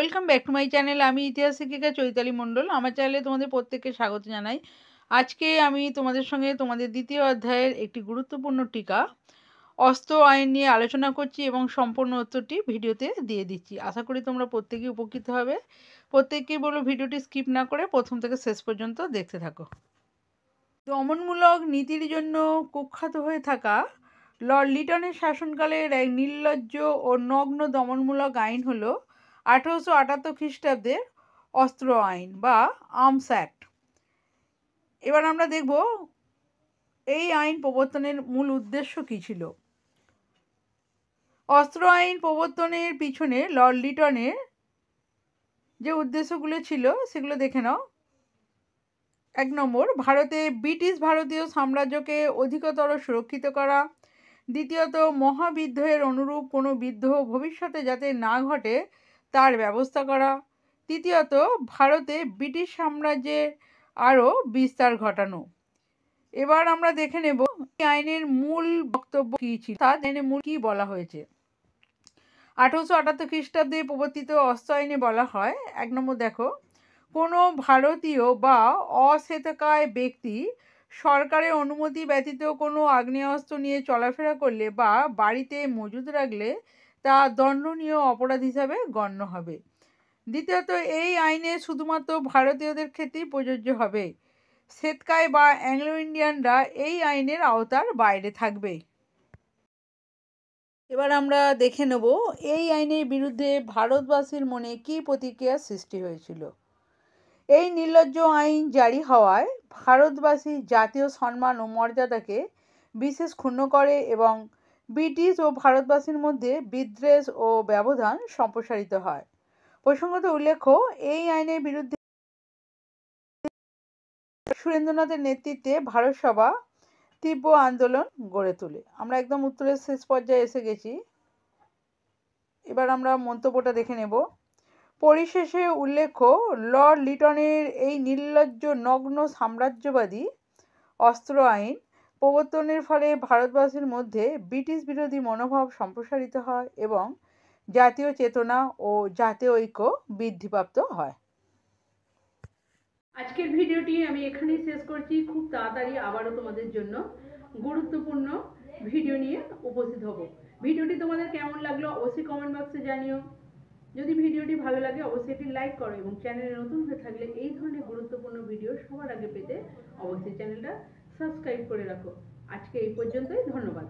Welcome back to my channel. আমি ইতিহাস শিক্ষিকা চৈতালি মণ্ডল। আমার চ্যানেলে তোমাদের প্রত্যেককে স্বাগত জানাই। আজকে আমি তোমাদের সঙ্গে তোমাদের দ্বিতীয় অধ্যায়ের একটি গুরুত্বপূর্ণ টিকা অস্ত্র আইন নিয়ে আলোচনা করছি এবং সম্পূর্ণ উত্তরটি ভিডিওতে দিয়ে দিচ্ছি। আশা করি তোমরা প্রত্যেকেই উপকৃত হবে। প্রত্যেককেই বলবো ভিডিওটি স্কিপ না করে প্রথম থেকে শেষ পর্যন্ত দেখতে থাকো। দমনমূলক নীতির জন্য কুখ্যাত হয়ে থাকা লর্ড লিটনের শাসনকালের এক নির্লজ্জ ও নগ্ন দমনমূলক আইন হলো 1878 খ্রিস্টাব্দের অস্ত্র আইন বা আর্মস অ্যাক্ট। এবার আমরা দেখব এই আইন প্রবর্তনের মূল উদ্দেশ্য কী ছিল। অস্ত্র আইন প্রবর্তনের পিছনে লর্ড লিটনের যে উদ্দেশ্যগুলো ছিল সেগুলো দেখে নাও। 1 নম্বর, ভারতে ব্রিটিশ ভারতীয় সাম্রাজ্যকে অধিকতর সুরক্ষিত করা। দ্বিতীয়ত, মহাবিদ্রোহের অনুরূপ কোনো বিদ্রোহ ভবিষ্যতে যাতে না ঘটে তার ব্যবস্থা করা। তৃতীয়ত, ভারতে ব্রিটিশ সাম্রাজ্যের আরও বিস্তার ঘটানো। এবার আমরা দেখে নেব এই আইনের মূল বক্তব্য কী ছিল, তা আইনের মূল কী বলা হয়েছে। 1878 খ্রিস্টাব্দে প্রবর্তিত অস্ত্র আইনে বলা হয়, 1 নম্বর দেখো, কোনো ভারতীয় বা অশ্বেতকায় ব্যক্তি সরকারের অনুমতি ব্যতীত কোনো আগ্নেয়াস্ত্র নিয়ে চলাফেরা করলে বা বাড়িতে মজুদ রাখলে তা দণ্ডনীয় অপরাধ হিসাবে গণ্য হবে। দ্বিতীয়ত, এই আইনে শুধুমাত্র ভারতীয়দের ক্ষেত্রেই প্রযোজ্য হবে। শ্বেতকায় বা অ্যাংলো ইন্ডিয়ানরা এই আইনের আওতার বাইরে থাকবে। এবার আমরা দেখে নেব এই আইনের বিরুদ্ধে ভারতবাসীর মনে কী প্রতিক্রিয়ার সৃষ্টি হয়েছিল। এই নির্লজ্জ আইন জারি হওয়ায় ভারতবাসী জাতীয় সম্মান ও মর্যাদাকে বিশেষ ক্ষুণ্ণ করে এবং ব্রিটিশ ও ভারতবাসীর মধ্যে বিদ্বেষ ও ব্যবধান সম্প্রসারিত হয়। প্রসঙ্গত উল্লেখ্য, এই আইনের বিরুদ্ধে সুরেন্দ্রনাথের নেতৃত্বে ভারত সভা তীব্র আন্দোলন গড়ে তোলে। আমরা একদম উত্তরের শেষ পর্যায়ে এসে গেছি। এবার আমরা মন্তব্যটা দেখে নেব। পরিশেষে উল্লেখ্য, লর্ড লিটনের এই নির্লজ্জ নগ্ন সাম্রাজ্যবাদী অস্ত্র আইন প্রবর্তনের ফলে ভারতবাসীর মধ্যে ব্রিটিশ বিরোধী মনোভাব সম্প্রসারিত হয় এবং জাতীয় চেতনা ও জাতীয় ঐক্য বৃদ্ধিপ্রাপ্ত হয়। আজকের ভিডিওটি আমি এখানেই শেষ করছি। খুব তাড়াতাড়ি আবারও তোমাদের জন্য গুরুত্বপূর্ণ ভিডিও নিয়ে উপস্থিত হব। ভিডিওটি তোমাদের কেমন লাগলো অবশ্যই কমেন্ট বক্সে জানিও। যদি ভিডিওটি ভালো লাগে অবশ্যই একটি লাইক করো এবং চ্যানেলে নতুন হয়ে থাকলে এই ধরনের গুরুত্বপূর্ণ ভিডিও সবার আগে পেতে অবশ্যই চ্যানেলটা সাবস্ক্রাইব করে রাখো। আজকে এই পর্যন্তই, ধন্যবাদ।